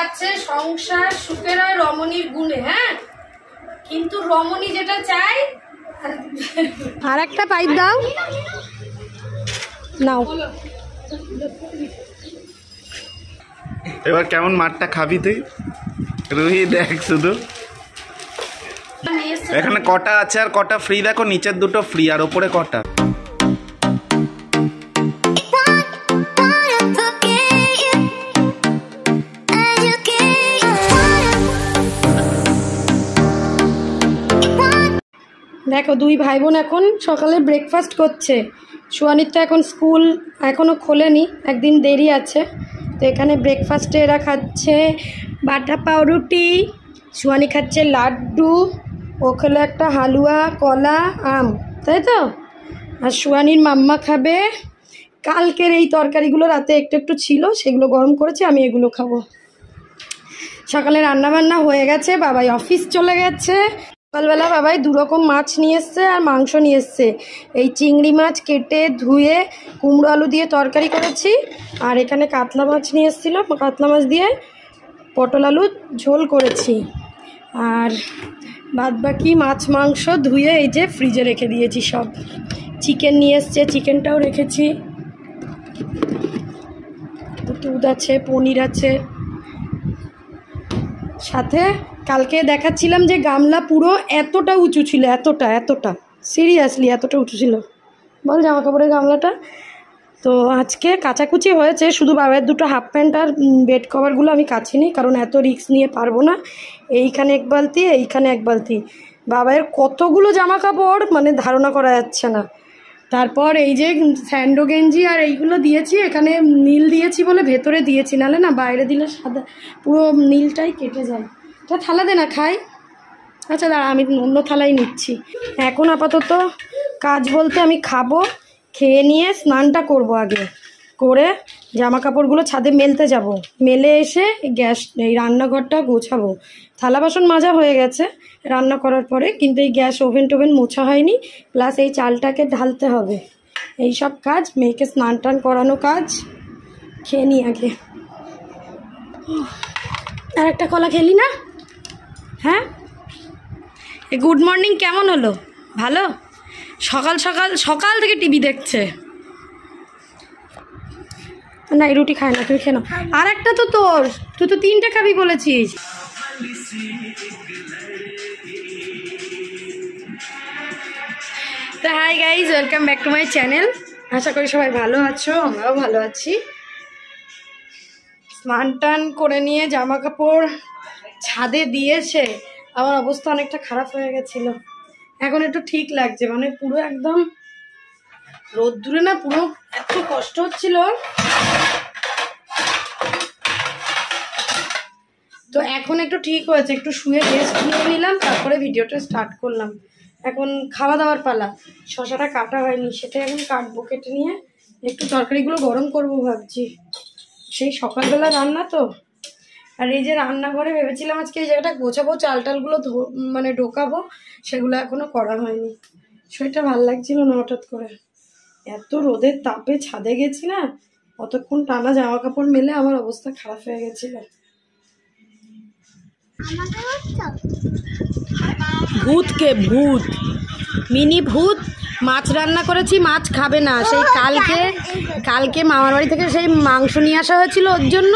আছে সংসার সুখের হয় রমণীর গুণে, হ্যাঁ, কিন্তু রমণী যেটা চাই। আর একটা পাইপ দাও, নাও। এবার কেমন মাঠটা খাবি তুই রুহি? দেখ শুধু এখানে কটা আছে আর কটা ফ্রি, দেখো নিচের দুটো ফ্রি আর ওপরে কটা। দেখো দুই ভাই বোন এখন সকালে ব্রেকফাস্ট করছে। সুয়ানিরটা এখন স্কুল এখনও খোলেনি, একদিন দেরি আছে। তো এখানে ব্রেকফাস্টে এরা খাচ্ছে বাটা পাউরুটি, সুয়ানি খাচ্ছে লাড্ডু, ও খেলো একটা হালুয়া, কলা, আম, তাই তো। আর সুয়ানির মাম্মা খাবে কালকের এই তরকারিগুলো, রাতে একটু একটু ছিল সেগুলো গরম করেছে, আমি এগুলো খাবো। সকালে রান্নাবান্না হয়ে গেছে, বাবাই অফিস চলে গেছে। সকালবেলা বাবাই দুরকম মাছ নিয়ে এসছে আর মাংস নিয়ে এসছে। এই চিংড়ি মাছ কেটে ধুয়ে কুমড়ো আলু দিয়ে তরকারি করেছি, আর এখানে কাতলা মাছ নিয়ে এসেছিলো, কাতলা মাছ দিয়ে পটল আলু ঝোল করেছি। আর বাদবাকি মাছ মাংস ধুয়ে এই যে ফ্রিজে রেখে দিয়েছি সব। চিকেন নিয়ে এসছে, চিকেনটাও রেখেছি। দুধ আছে, পনির আছে, সাথে কালকে দেখাচ্ছিলাম যে গামলা পুরো এতটা উঁচু ছিল, এতটা সিরিয়াসলি এতটা উঁচু ছিল, বল জামা কাপড়ের গামলাটা। তো আজকে কাচাকুচি হয়েছে, শুধু বাবার দুটো হাফ প্যান্ট আর বেড কভারগুলো আমি কাচিনি, কারণ এত রিস্ক নিয়ে পারবো না। এইখানে এক বালতি, এইখানে এক বালতি, বাবার কতগুলো জামা কাপড় মানে ধারণা করা যাচ্ছে না। তারপর এই যে স্যান্ডো গেঞ্জি আর এইগুলো দিয়েছি, এখানে নীল দিয়েছি বলে ভেতরে দিয়েছি, নাহলে না বাইরে দিলে সাদা পুরো নীলটাই কেটে যায়। তা থালা দে না খাই। আচ্ছা দাঁড়া, আমি অন্য থালাই নিচ্ছি। এখন আপাতত কাজ বলতে আমি খাবো, খেয়ে নিয়ে স্নানটা করব, আগে করে জামা কাপড়গুলো ছাদে মেলতে যাব, মেলে এসে গ্যাস এই রান্নাঘরটা গোছাবো। থালা বাসন মাজা হয়ে গেছে রান্না করার পরে, কিন্তু এই গ্যাস ওভেন টোভেন মোছা হয়নি, প্লাস এই চালটাকে ঢালতে হবে, এই সব কাজ। মেয়েকে স্নান টান করানো কাজ। খেয়ে নিই আগে। আর একটা কলা খেলি না? হ্যাঁ, গুড মর্নিং কেমন হলো? ভালো। সকাল সকাল সকাল থেকে টিভি দেখছে না, এই রুটি খায় না, তুই খেয়ে নাও। আর একটা তো তোর, তুই তো 3টে খাবি বলেছিস। তো hi guys, welcome back to my channel. আশা করি সবাই ভালো আছো, আমরাও ভালো আছি। স্নান টান করে নিয়ে জামা কাপড় ছাদে দিয়েছে, আমার অবস্থা অনেকটা খারাপ হয়ে গেছিলো, এখন একটু ঠিক লাগছে। মানে পুরো একদম রোদ্দুরে না, পুরো এত কষ্ট হচ্ছিল। তো এখন একটু ঠিক হয়েছে, একটু শুয়ে রেস্ট নিয়ে নিলাম, তারপরে ভিডিওটা স্টার্ট করলাম। এখন খাওয়া দাওয়ার পালা। শশাটা কাটা হয়নি, সেটা এখন কাটবো, কেটে নিয়ে একটু তরকারিগুলো গরম করবো ভাবছি। সেই সকালবেলা রান্না তো। আর এই যে রান্নাঘরে ভেবেছিলাম আজকে এই জায়গাটা গোছাবো, চাল টালগুলো মানে ঢোকাবো, সেগুলো এখনো করা হয়নি। শরীরটা ভালো লাগছিল না হঠাৎ করে, এত রোদের তাপে ছাদে গেছি না, অতক্ষণ টানা জামা কাপড় মেলে আমার অবস্থা খারাপ হয়ে গেছিল। ভূতকে ভূত, মিনি ভূত মাছ রান্না করেছি, মাছ খাবে না। সেই কালকে মামার বাড়ি থেকে সেই মাংস নিয়ে আসা হয়েছিল, ওর জন্য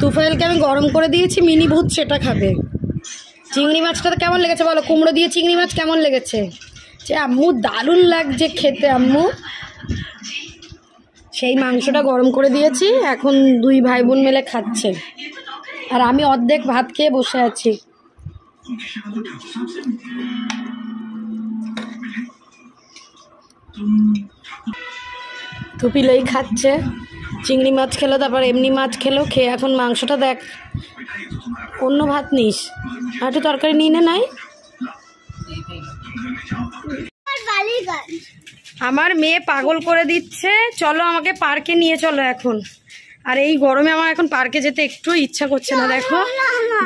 তুফাইলকে আমি গরম করে দিয়েছি, মিনি ভূত সেটা খাবে। চিংড়ি মাছটা তো কেমন লেগেছে বলো? কুমড়ো দিয়ে চিংড়ি মাছ কেমন লেগেছে? যে আম্মু দারুণ লাগছে খেতে, আম্মু। সেই মাংসটা গরম করে দিয়েছি, এখন দুই ভাই বোন মিলে খাচ্ছে, আর আমি অর্ধেক ভাত খেয়ে বসে আছি। টুপিলই খাচ্ছে, চিংড়ি মাছ খেলো, তারপর এমনি মাছ খেলো, খেয়ে এখন মাংসটা দেখ। অন্য ভাত নিস, আর একটু তরকারি নিয়ে নে। নাই আমার মেয়ে পাগল করে দিচ্ছে, চলো আমাকে পার্কে নিয়ে চলো এখন। আর এই গরমে আমার এখন পার্কে যেতে একটু ইচ্ছা করছে না। দেখো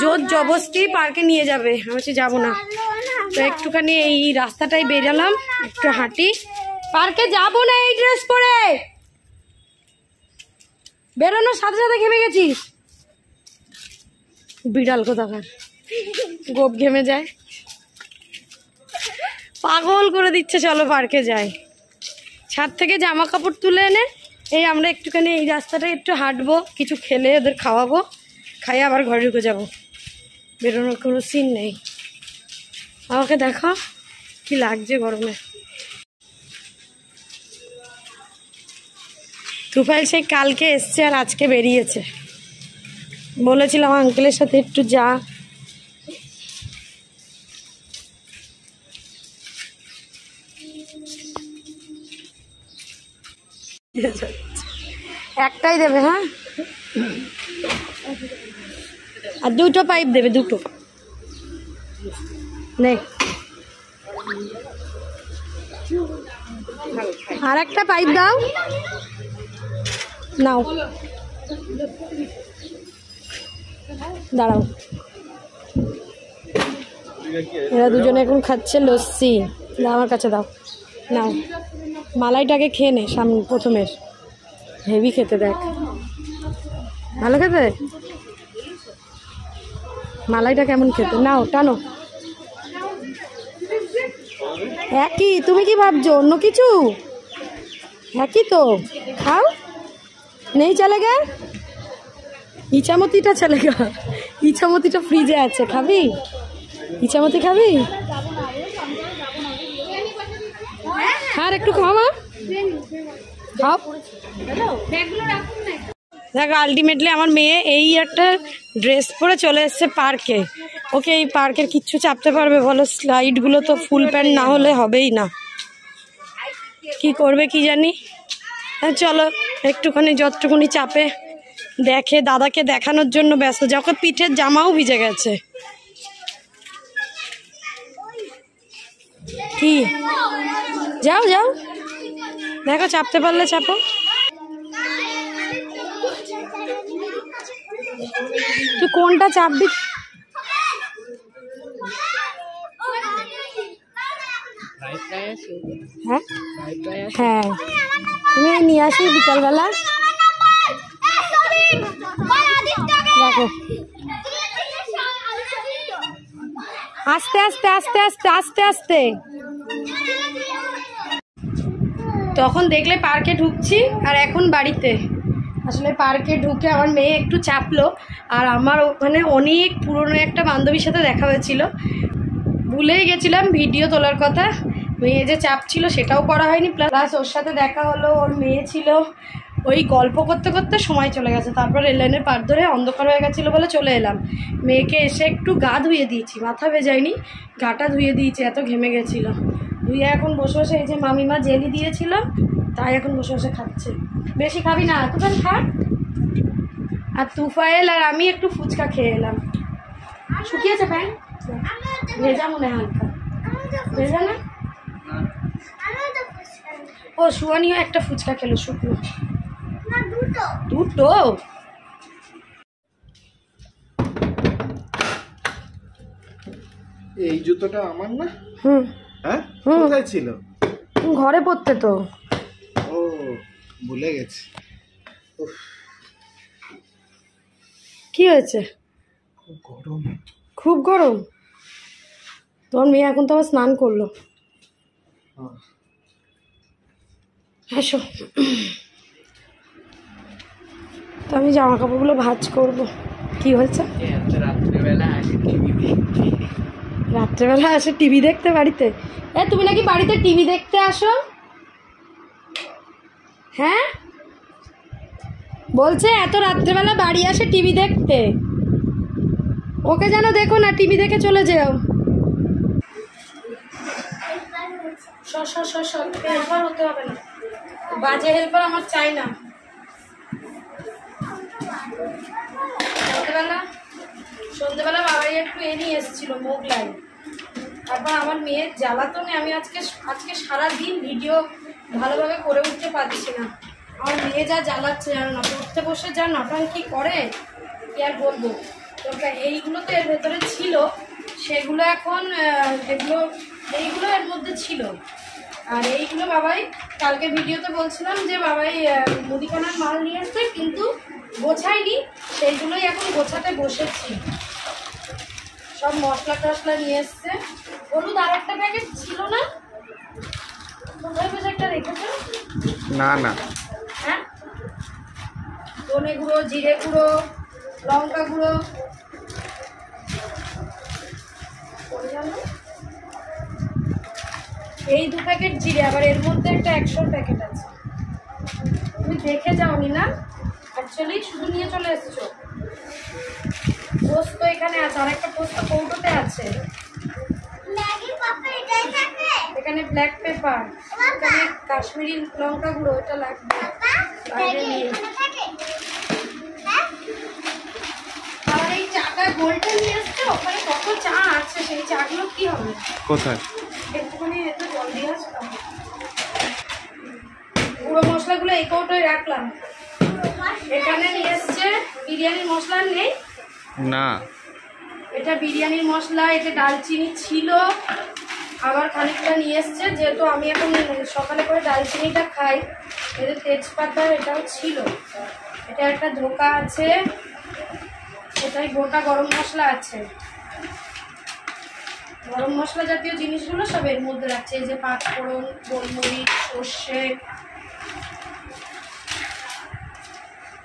জোর জবরদস্তি পার্কে নিয়ে যাবে, আমি বলছি যাবো না। তো একটুখানি এই রাস্তাটাই বেরালাম, একটু হাঁটি। পার্কে যাবো না এই ড্রেস পরে, বেরোনোর সাথে সাথে ঘেমে গেছিস। বিড়াল কোথাকার, গোপ ঘেমে যায়, পাগল করে দিচ্ছে। চলো পার্কে যাই। ছাদ থেকে জামা কাপড় তুলে এনে এই আমরা একটুখানি এই রাস্তাটা একটু হাঁটবো, কিছু খেলে ওদের খাওয়াবো, খাইয়ে আবার ঘরে ঢুকে যাবো। বেরোনোর কোনো সিন নেই। আমাকে দেখো কি লাগছে গরমে। তুফাইল সেই কালকে এসছে আর আজকে বেরিয়েছে। বলেছিলাম আঙ্কেলের সাথে একটু যা, একটাই দেবে। হ্যাঁ, আর দুটো পাইপ দেবে, দুটো নে। আর একটা পাইপ দাও, নাও দাঁড়াও। এরা দুজনে এখন খাচ্ছে লস্যি। আমার কাছে দাও, নাও। মালাইটাকে খেয়ে নে, সামনে প্রথমের। হেভি খেতে, দেখ ভালো খেতে। মালাইটা কেমন খেতে, নাও টানো। একই, তুমি কি ভাবছো অন্য কিছু? একই তো, খাও। নেই চলেগা, ইছামতিটা চলেগা। ইছামতিটা ফ্রিজে আছে, খাবি? ইছামতি খাবি? আর একটু খাও মা, খাও। দেখো আলটিমেটলি আমার মেয়ে এই একটা ড্রেস পরে চলে এসছে পার্কে। ওকে এই পার্কের কিচ্ছু চাপতে পারবে বলো? স্লাইডগুলো তো ফুল প্যান্ট না হলে হবেই না। কি করবে কি জানি। চলো একটুখানি যতটুকুনি চাপে দেখে, দাদাকে দেখানোর জন্য ব্যস্ত। যখন পিঠের জামাও ভিজে গেছে। কি যাও যাও, দেখো চাপতে পারলে চাপো। তুই কোনটা চাপবি? হ্যাঁ হ্যাঁ, তুমি নিয়ে আসি বিকালবেলা। দেখো আস্তে আস্তে আস্তে আস্তে আস্তে আস্তে। তখন দেখলে পার্কে ঢুকছি আর এখন বাড়িতে। আসলে পার্কে ঢুকে আমার মেয়ে একটু চাপলো, আর আমার ওখানে অনেক পুরনো একটা বান্ধবীর সাথে দেখা হয়েছিল। ভুলেই গেছিলাম ভিডিও তোলার কথা। মেয়ে যে চাপছিল সেটাও করা হয়নি, প্লাস ওর সাথে দেখা হলো, ওর মেয়ে ছিল। ওই গল্প করতে করতে সময় চলে গেছে। তারপর রেললাইনের পার ধরে অন্ধকার হয়ে গেছিলো বলে চলে এলাম। মেয়েকে এসে একটু গা ধুয়ে দিয়েছি, মাথা ভেজাইনি, গাটা ধুয়ে দিয়েছি, এত ঘেমে গেছিলো। ধুয়ে এখন বসে বসে এই যে মামিমা জেলি দিয়েছিল, তাই এখন বসে বসে খাচ্ছে। বেশি খাবি না, তুফাইল খা। আর তুফাইল আর আমি একটু ফুচকা খেয়ে এলাম। শুকিয়েছে প্যান্ট, ভেজা মনে হালকা, ভেজা না? ও সুয়ানিও একটা ফুচকা খেলো শুকনো। দুটো? এই জুতোটা আমার না? হুম। হ্যাঁ, কোথায় ছিল? ঘরে পড়তে তো। ও ভুলে গেছি। কি হয়েছে? খুব গরম। খুব গরম? তোমার মেয়ে এখন তো আবার স্নান করলো। এসো, তো আমি জামা কাপড়গুলো ভাঁজ করবো। কি হয়েছে? রাত্রেবেলা আসে টিভি দেখতে বাড়িতে? তুমি নাকি বাড়িতে টিভি দেখতে আসো? হ্যাঁ বলছে এত রাত্রেবেলা বাড়ি আসে টিভি দেখতে। ওকে যেন দেখো না, টিভি দেখে চলে যাও। হেল্পার হতে হবে না, বাজে হেল্পার আমার চাই না। সন্ধ্যেবেলা বাবাই একটু নিয়ে এসেছিল মোগলাই। তারপর আমার মেয়ের জ্বালাতনে আমি আজকে সারাদিন ভিডিও ভালোভাবে করে উঠতে পারছি না। আমার মেয়ে যা জ্বালাচ্ছে জানো না, পড়তে বসে যা নটাঙ্কি করে কি আর বলবো। তো এইগুলো তো এর ভেতরে ছিল, সেগুলো এখন এইগুলো এর মধ্যে ছিল। আর এইগুলো বাবাই কালকে ভিডিওতে বলছিলাম যে বাবাই মুদিখানার মাল নিয়ে আসছে, কিন্তু গোছাইনি, সেইগুলোই এখন গোছাতে বসেছি। সব মশলা টশলা নিয়ে এসছে। হলুদ আর একটা প্যাকেট ছিল না, কোথায় বেশ একটা রেখেছে? না না, হ্যাঁ, ধনে গুঁড়ো, জিরে গুঁড়ো, লঙ্কা গুঁড়ো, এই 2 প্যাকেট জিরে, আবার এর মধ্যে একটা 100 প্যাকেট আছে। তুমি দেখে যাওনি না, অ্যাকচুয়ালি শুধু নিয়ে চলে এসছো। পোস্ত এখানে আছে, আর একটা পোস্ত কৌটোতে আছে। এখানে ব্ল্যাক পেপার, এখানে কাশ্মীরি লঙ্কা গুঁড়ো, এটা লাগবে। আর এই চাটা গোলটা নিয়ে এসছে, ওখানে কত চা আছে, সেই চাগুলো কি হবে? কোথায়? একটুখানি একটু জল দিয়ে আসলাম। পুরো মশলাগুলো এই কৌটোয় রাখলাম। এখানে নিয়ে এসছে বিরিয়ানির মশলা, নেই না, এটা বিরিয়ানির মশলা, এটা ডালচিনি ছিল, আবার খানিকটা নিয়ে এসছে, যেহেতু আমি এখন সকালে করে ডালচিনিটা খাই। এদের তেজপাতা এটাও ছিল, এটা একটা ধোকা আছে, এটাই গোটা গরম মশলা আছে। গরম মশলা জাতীয় জিনিসগুলো সব এর মধ্যে রাখছে। এই যে 5 ফোড়ন, গোলমরিচ, সর্ষে,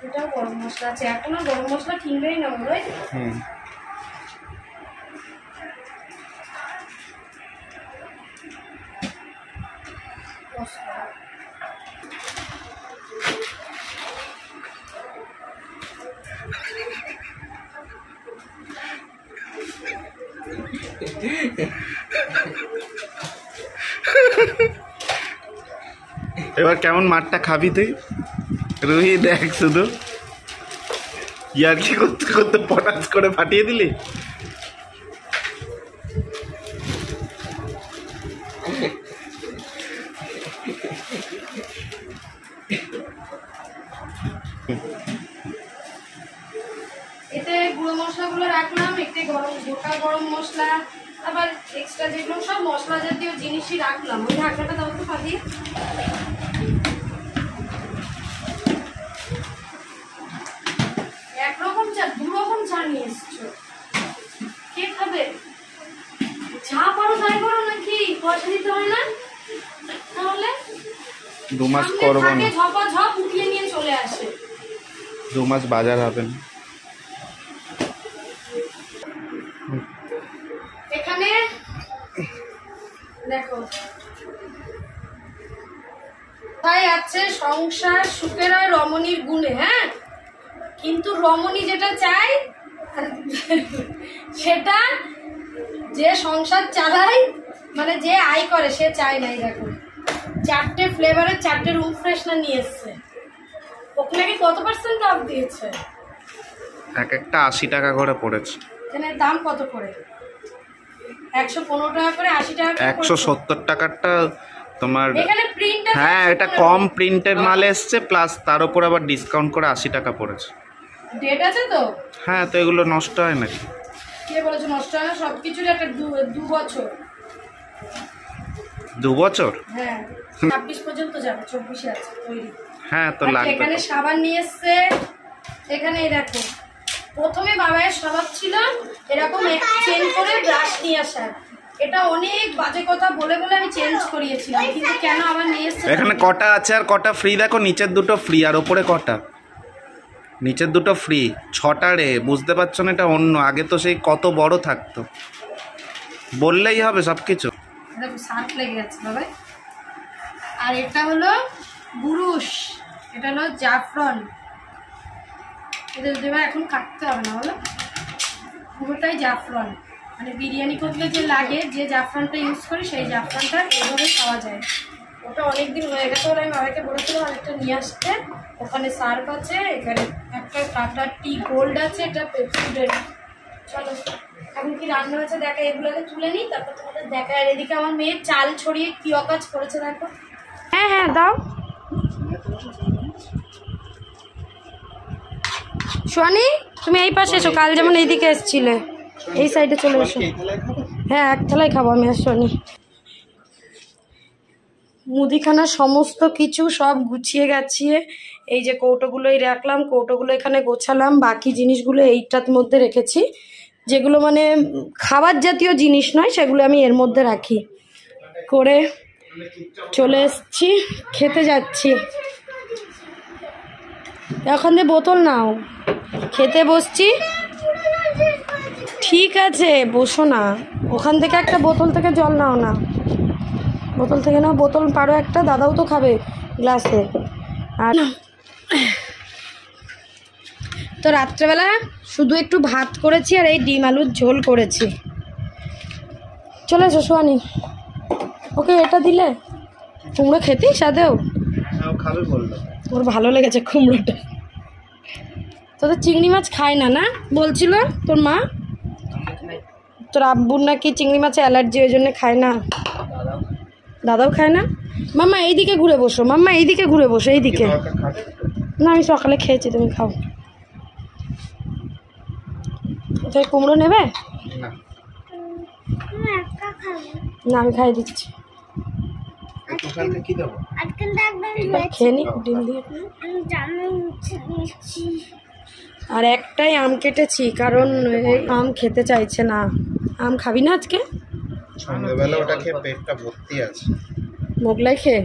এটাও গরম মশলা আছে। এখন আর গরম মশলা কিনবেই না বলে। এবার কেমন মাঠটা খাবি তুই? রুহি দেখ, শুধু ইয়ার কি করতে করতে পটাশ করে ফাটিয়ে দিলি। এতে গুঁড়ো মশলাগুলো রাখলাম, একটু গোটা গরম মশলা, আবার এক্সট্রা যেগুলো সব মশলা জাতীয় জিনিসই রাখলাম। ওই ঢাকনাটা দাও তো ফাটিয়ে। একরকম চা, 2 রকম চা নিয়ে এসছো, কে খাবে? চা পারো তাই করো নাকি? পয়সা দিতে হয় না? তাহলে 2 মাস করবো না, ঝপা ঝপ উঠিয়ে নিয়ে চলে আসে। 2 মাস বাজার হবে না। এখানে দেখো তাই আছে সংসার সুখের হয় রমণীর গুণে। হ্যাঁ, কিন্তু রমণী যেটা চায় সেটা যে সংসার চালায়, মানে যে আয় করে, সে চায় নাই। দেখো 4টে ফ্লেভারের 4টে রুম ফ্রেশনার নিয়ে এসছে। ওখানে কত % অফ দিয়েছে? এক একটা 80 টাকা করে পড়েছে। এখানে দাম কত করে? 115 টাকা করে, 80 টাকা করে। 170 টাকারটা তোমার, এখানে প্রিন্টটা, হ্যাঁ এটা কম প্রিন্টের মাল এসছে, প্লাস তার উপর আবার ডিসকাউন্ট করে 80 টাকা পড়েছে। ডেট আছে তো? হ্যাঁ, তো এগুলো নষ্ট হয় নাকি? কে বলেছে নষ্ট হয় না? সবকিছুর একটা 2 বছর। 2 বছর? হ্যাঁ, 26 পর্যন্ত যাবে, 24-এ আছে তৈরি। হ্যাঁ, তো লাগবে। এখানে সাবান নিয়ে এসছে। এখানে দেখো, প্রথমে বাবায়ের স্বভাব ছিল এরকম চেঞ্জ করে ব্রাশ নিয়ে আসার। এটা অনেক বাজে কথা বলে বলে আমি চেঞ্জ করিয়েছিলাম, কিন্তু কেন আবার নিয়ে এসছে? এখানে কটা আছে আর কটা ফ্রি দেখো, নিচের 2টো ফ্রি আর ওপরে কটা? নিচের 2টো ফ্রি, 6টা রে। বুঝতে পারছো না? এটা অন্য, আগে তো সেই কত বড় থাকতো, বললেই হবে সব কিছু। দেখো সার্ফ লেগে গেছে বাবাই। আর এটা হলো বুরুশ, এটা হলো জাফরান। এটা যদি এখন কাটতে হবে না, বলো, পুরোটাই জাফরান। মানে বিরিয়ানি করলে যে লাগে, যে জাফরানটা ইউজ করি, সেই জাফরানটা এইভাবে খাওয়া যায়। ওটা অনেকদিন হয়ে গেছে বলে আমি বাবাকে বলেছিলাম অনেকটা নিয়ে আসতে। ওখানে সার্ফ আছে, এখানে একটা টাটা টি গোল্ড আছে, এটা পেপসুডের। চলো এখন কি রান্না হয়েছে দেখা, এগুলোকে তুলে নিই, তারপর তোমাদের দেখা। আর এদিকে আমার মেয়ে চাল ছড়িয়ে কি অকাজ করেছে দেখো। হ্যাঁ হ্যাঁ দাও। সোয়ানি তুমি এই পাশে এসো, কাল যেমন এইদিকে এসছিলে, এই সাইডে চলে এসো। হ্যাঁ, এক থালায় খাবো আমি আর সোয়ানি। মুদিখানা সমস্ত কিছু সব গুছিয়ে গাছিয়ে এই যে কৌটোগুলোই রাখলাম, কৌটোগুলো এখানে গোছালাম, বাকি জিনিসগুলো এইটার মধ্যে রেখেছি, যেগুলো মানে খাবার জাতীয় জিনিস নয় সেগুলো আমি এর মধ্যে রাখি করে চলে এসছি, খেতে যাচ্ছি। এখন দিয়ে বোতল নাও, খেতে বসছি। ঠিক আছে বসো না, ওখান থেকে একটা বোতল থেকে জল নাও না, বোতল থেকে নাও, বোতল পারো একটা, দাদাও তো খাবে গ্লাসে। আর তো রাত্রেবেলা শুধু একটু ভাত করেছি আর এই ডিম আলুর ঝোল করেছি। চলে এসো সোয়ানি, ওকে এটা দিলে কুমড়ো খেতেই সাদেও খাবে বললো, ওর ভালো লেগেছে কুমড়োটা। তোদের চিংড়ি মাছ খায় না না বলছিল তোর মা, তোর আব্বুর নাকি চিংড়ি মাছে অ্যালার্জি, ওই জন্য খায় না। দাদাও খায় না। মাম্মা এইদিকে ঘুরে বসো, মাম্মা এইদিকে ঘুরে বসো, এইদিকে। না আমি সকালে খেয়েছি, তুমি খাও। তাই কুমড়ো নেবে না? আমি খাই দিচ্ছি, খেয়ে নি ডিম দিয়ে। আর একটাই আম কেটেছি কারণ আম খেতে চাইছে না। আম খাবি না আজকে? সন্ধ্যাবেলা ওটা খেয়ে পেটটা ভর্তি আছে। মোগলাই খেয়ে